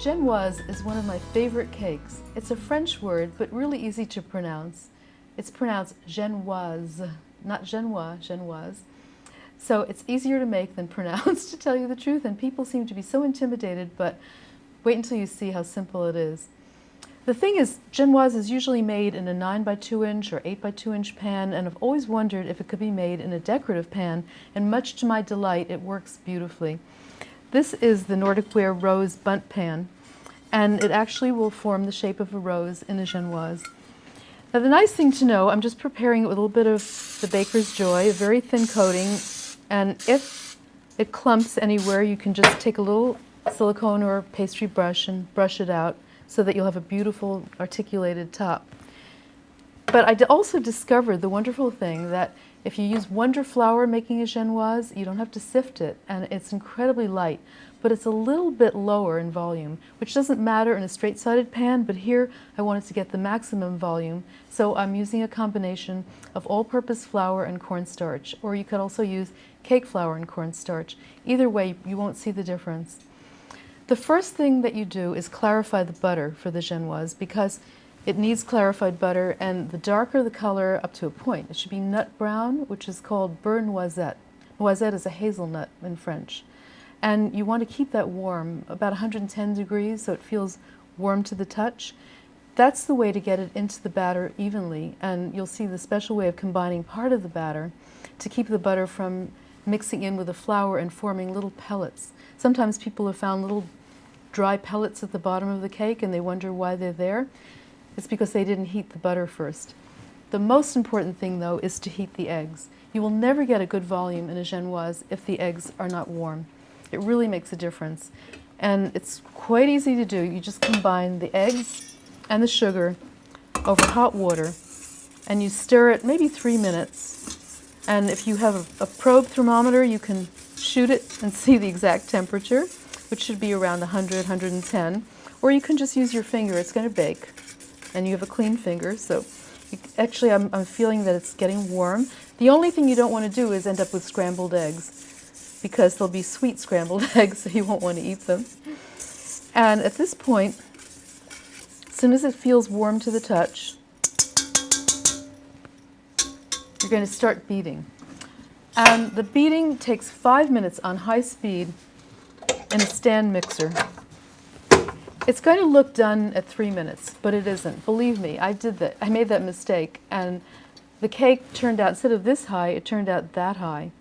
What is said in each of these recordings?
Genoise is one of my favorite cakes. It's a French word, but really easy to pronounce. It's pronounced Genoise, not Genois, Genoise. So it's easier to make than pronounce, to tell you the truth, and people seem to be so intimidated, but wait until you see how simple it is. The thing is, Genoise is usually made in a 9 by 2 inch or 8 by 2 inch pan, and I've always wondered if it could be made in a decorative pan, and much to my delight, it works beautifully. This is the Nordic Ware Rose Bundt Pan, and it actually will form the shape of a rose in a Genoise. Now the nice thing to know, I'm just preparing it with a little bit of the Baker's Joy, a very thin coating, and if it clumps anywhere, you can just take a little silicone or pastry brush and brush it out so that you'll have a beautiful articulated top. But I also discovered the wonderful thing that if you use Wonder Flour making a Genoise, you don't have to sift it, and it's incredibly light, but it's a little bit lower in volume, which doesn't matter in a straight-sided pan, but here I wanted to get the maximum volume, so I'm using a combination of all-purpose flour and cornstarch, or you could also use cake flour and cornstarch. Either way, you won't see the difference. The first thing that you do is clarify the butter for the Genoise, because it needs clarified butter, and the darker the color up to a point. It should be nut brown, which is called beurre noisette. Noisette is a hazelnut in French. And you want to keep that warm, about 110 degrees, so it feels warm to the touch. That's the way to get it into the batter evenly, and you'll see the special way of combining part of the batter to keep the butter from mixing in with the flour and forming little pellets. Sometimes people have found little dry pellets at the bottom of the cake, and they wonder why they're there. It's because they didn't heat the butter first. The most important thing, though, is to heat the eggs. You will never get a good volume in a Genoise if the eggs are not warm. It really makes a difference. And it's quite easy to do. You just combine the eggs and the sugar over hot water, and you stir it maybe 3 minutes. And if you have a probe thermometer, you can shoot it and see the exact temperature, which should be around 100, 110. Or you can just use your finger. It's going to bake. And you have a clean finger, so actually I'm feeling that it's getting warm. The only thing you don't want to do is end up with scrambled eggs, because they'll be sweet scrambled eggs, so you won't want to eat them. And at this point, as soon as it feels warm to the touch, you're going to start beating. And the beating takes 5 minutes on high speed in a stand mixer. It's going to look done at 3 minutes, but it isn't. Believe me, I did that. I made that mistake, and the cake turned out, instead of this high, it turned out that high.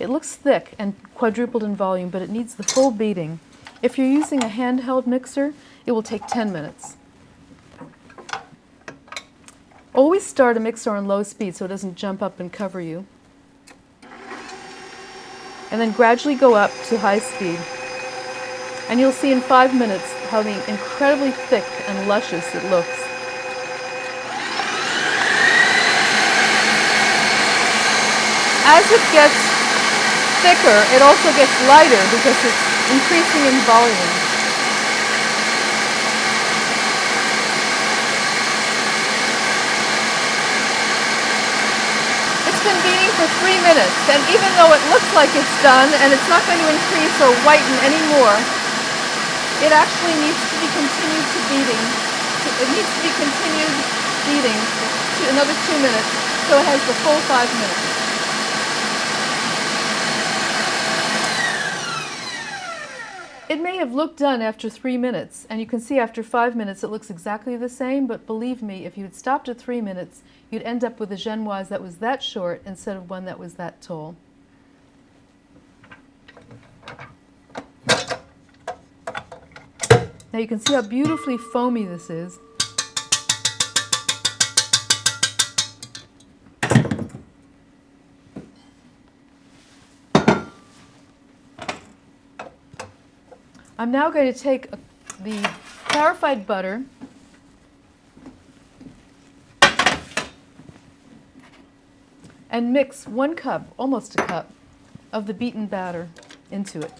It looks thick and quadrupled in volume, but it needs the full beating. If you're using a handheld mixer, it will take 10 minutes. Always start a mixer on low speed so it doesn't jump up and cover you. And then gradually go up to high speed. And you'll see in 5 minutes how incredibly thick and luscious it looks. As it gets thicker, it also gets lighter because it's increasing in volume. It's been beating for 3 minutes, and even though it looks like it's done and it's not going to increase or whiten anymore, it actually needs to be continued to beating. It needs to be continued beating to another 2 minutes, so it has the full 5 minutes. It may have looked done after 3 minutes, and you can see after 5 minutes it looks exactly the same, but believe me, if you had stopped at 3 minutes, you'd end up with a Genoise that was that short instead of one that was that tall. Now you can see how beautifully foamy this is. I'm now going to take the clarified butter and mix 1 cup, almost a cup, of the beaten batter into it.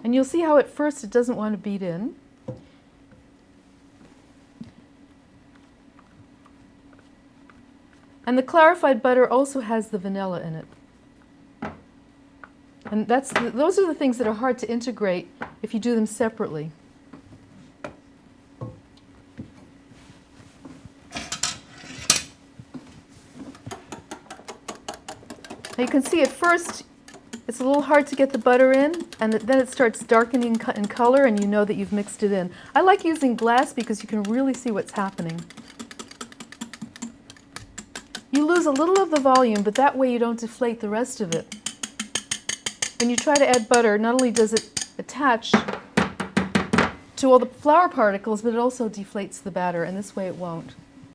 And you'll see how at first it doesn't want to beat in. And the clarified butter also has the vanilla in it. And those are the things that are hard to integrate if you do them separately. Now you can see at first it's a little hard to get the butter in, and then it starts darkening in color, and you know that you've mixed it in. I like using glass because you can really see what's happening. You lose a little of the volume, but that way you don't deflate the rest of it. When you try to add butter, not only does it attach to all the flour particles, but it also deflates the batter, and this way it won't.